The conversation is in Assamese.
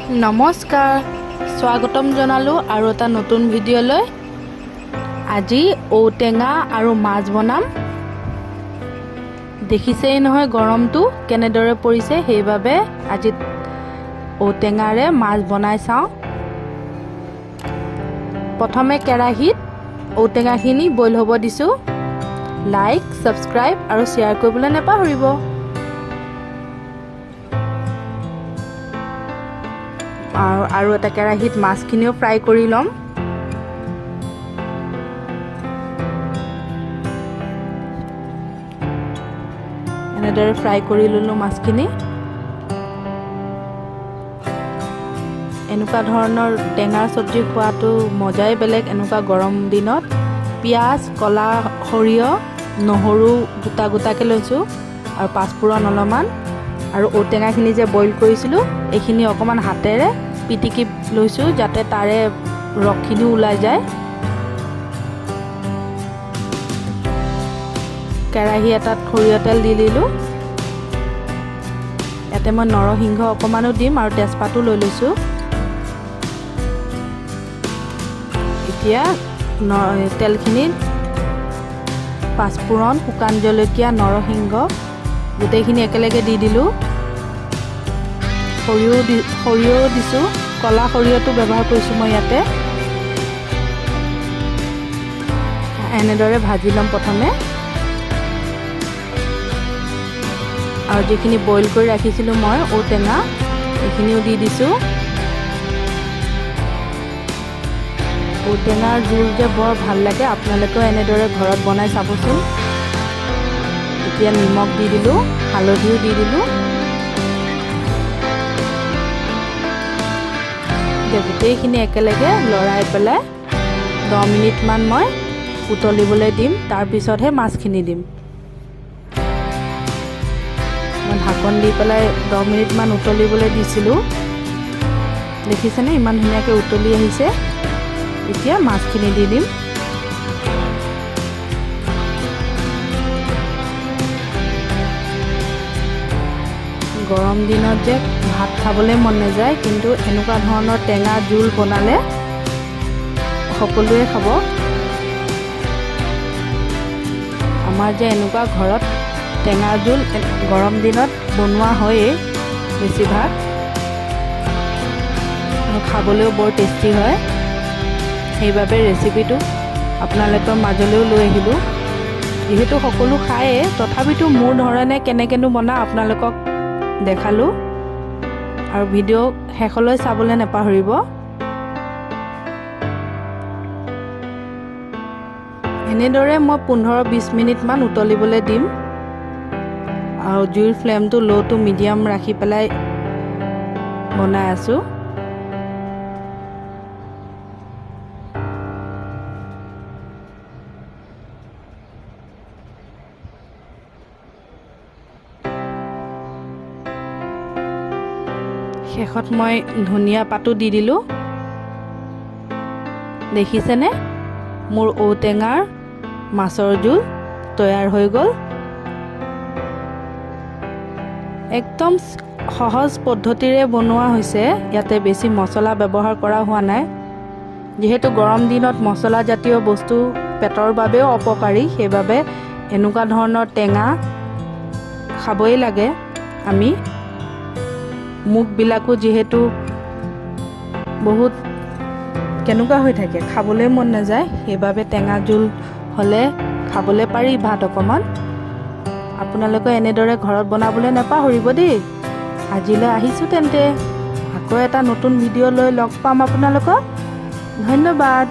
নমস্কাৰ স্বাগতম জনালো আৰু এটা নতুন ভিডিঅ'লৈ। আজি ঔটেঙা আৰু মাছ বনাম। দেখিছেই নহয় গৰমটো কেনেদৰে পৰিছে, সেইবাবে আজি ঔটেঙাৰে মাছ বনাই চাওঁ। প্ৰথমে কেৰাহীত ঔটেঙাখিনি বইল হ'ব দিছোঁ। লাইক, ছাবস্ক্ৰাইব আৰু শ্বেয়াৰ কৰিবলৈ নাপাহৰিব। আৰু এটা কেৰাহীত মাছখিনিও ফ্ৰাই কৰি ল'ম। এনেদৰে ফ্ৰাই কৰি ল'লোঁ মাছখিনি। এনেকুৱা ধৰণৰ টেঙাৰ চব্জি খোৱাটো মজাই বেলেগ। এনেকুৱা গৰম দিনত পিঁয়াজ, ক'লা সৰিয়হ, নহৰু গোটা গোটাকৈ লৈছোঁ আৰু পাঁচফোৰণ অলপমান, আৰু ঔটেঙাখিনি যে বইল কৰিছিলোঁ এইখিনি অকণমান হাতেৰে পিটিকি লৈছোঁ যাতে তাৰে ৰসখিনি ওলাই যায়। কেৰাহী এটাত সৰিয়হ তেল দি দিলোঁ। ইয়াতে মই নৰসিংহ অকণমানো দিম আৰু তেজপাতো লৈ লৈছোঁ। এতিয়া তেলখিনিত পাঁচফোৰণ, শুকান জলকীয়া, নৰসিংহ গোটেইখিনি একেলগে দি দিলোঁ। সৰিয়হ দিছোঁ, ক'লা সৰিয়হটো ব্যৱহাৰ কৰিছোঁ মই ইয়াতে। এনেদৰে ভাজি ল'ম প্ৰথমে, আৰু যিখিনি বইল কৰি ৰাখিছিলোঁ মই ঔটেঙা এইখিনিও দি দিছোঁ। ঔটেঙাৰ জোল যে বৰ ভাল লাগে, আপোনালোকেও এনেদৰে ঘৰত বনাই চাবচোন। এতিয়া নিমখ দি দিলোঁ, হালধিও দি দিলোঁ। গোটেইখিনি একেলগে লৰাই পেলাই 10 মিনিটমান মই উতলিবলৈ দিম। তাৰপিছতহে মাছখিনি দিম। মই ঢাকন দি পেলাই 10 মিনিটমান উতলিবলৈ দিছিলোঁ। দেখিছেনে ইমান ধুনীয়াকৈ উতলি আহিছে। এতিয়া মাছখিনি দি দিম। গৰম দিনত যে ভাত খাবলৈ মন নাযায়, কিন্তু এনেকুৱা ধৰণৰ টেঙা জোল বনালে সকলোৱে খাব। আমাৰ যে এনেকুৱা ঘৰত টেঙা জোল গৰম দিনত বনোৱা হয়েই বেছিভাগ, আৰু খাবলৈও বৰ টেষ্টি হয়। সেইবাবে ৰেচিপিটো আপোনালোকৰ মাজলৈও লৈ আহিলোঁ। যিহেতু সকলো খায়েই, তথাপিতো মোৰ ধৰণে কেনেকৈনো বনাওঁ আপোনালোকক দেখালোঁ, আৰু ভিডিঅ' শেষলৈ চাবলৈ নাপাহৰিব। এনেদৰে মই 15-20 মিনিটমান উতলিবলৈ দিম, আৰু জুইৰ ফ্লেমটো ল' টু মিডিয়াম ৰাখি পেলাই বনাই আছোঁ। শেষত মই ধনিয়া পাতো দি দিলোঁ। দেখিছেনে মোৰ ঔটেঙাৰ মাছৰ জোল তৈয়াৰ হৈ গ'ল। একদম সহজ পদ্ধতিৰে বনোৱা হৈছে। ইয়াতে বেছি মছলা ব্যৱহাৰ কৰা হোৱা নাই। যিহেতু গৰম দিনত মছলাজাতীয় বস্তু পেটৰ বাবেও অপকাৰী, সেইবাবে এনেকুৱা ধৰণৰ টেঙা খাবই লাগে আমি। মুখবিলাকো যিহেতু বহুত কেনেকুৱা হৈ থাকে, খাবলৈ মন নাযায়, সেইবাবে টেঙা জোল হ'লে খাবলৈ পাৰি ভাত অকণমান। আপোনালোকে এনেদৰে ঘৰত বনাবলৈ নাপাহৰিব দেই। আজিলৈ আহিছোঁ তেন্তে, আকৌ এটা নতুন ভিডিঅ' লৈ লগ পাম আপোনালোকক। ধন্যবাদ।